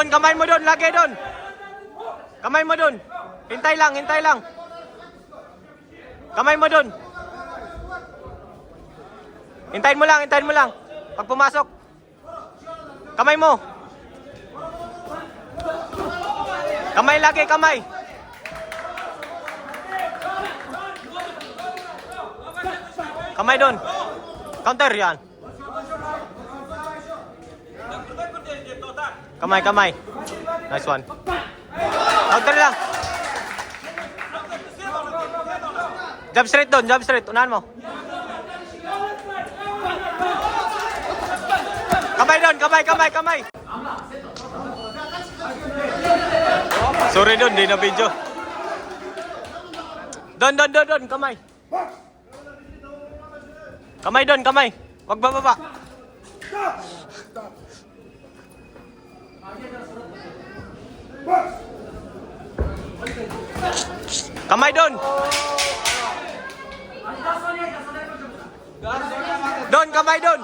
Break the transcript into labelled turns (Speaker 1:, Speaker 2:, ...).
Speaker 1: Doon, kamay mo doon, lagi doon. Kamay mo doon. Hintay lang, hintay lang. Kamay mo doon. Hintayin mo lang, hintayin mo lang. Pag pumasok. Kamay mo. Kamay lagi, kamay. Kamay doon. Counter yan. Kamay, kamay. Nice one. Counter lang. Jab straight doon, jab straight. Unahan mo. Kamay doon, kamay, kamay, kamay. Sorry doon, di na video. Doon, kamay. Kamay doon, kamay. Wag bababa. Kamay doon. Doon, kamay doon.